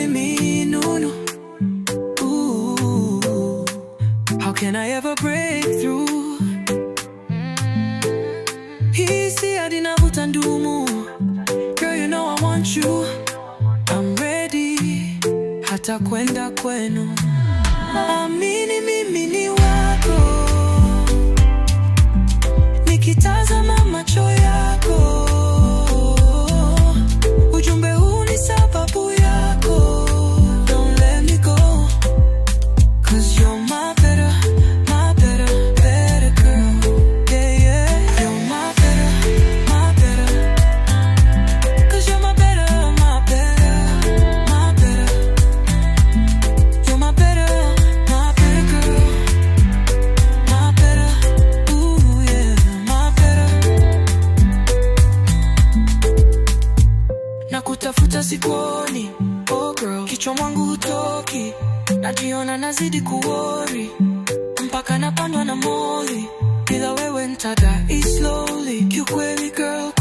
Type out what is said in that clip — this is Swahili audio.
killing me, no, no. Ooh, how can I ever break through? Hisi hadi navuta ndumu. Girl, you know I want you. I'm ready, hata kwenda kwenu. Amini mimi ni wako, nikitazama macho yako. Ujumbe huu ni sababu yako. Don't let me go, 'cause you're my better, better girl. Yeah, yeah, you're my better, 'cause you're my better, you're my better girl. My better, ooh yeah, my better. Nakutafuta sikuoni, oh girl, kichwa mwangu hutoki. Najiona nazidi kuworry, mpaka napandwa na moli. Bila wewe nitadai slowly. Kiukweli girl,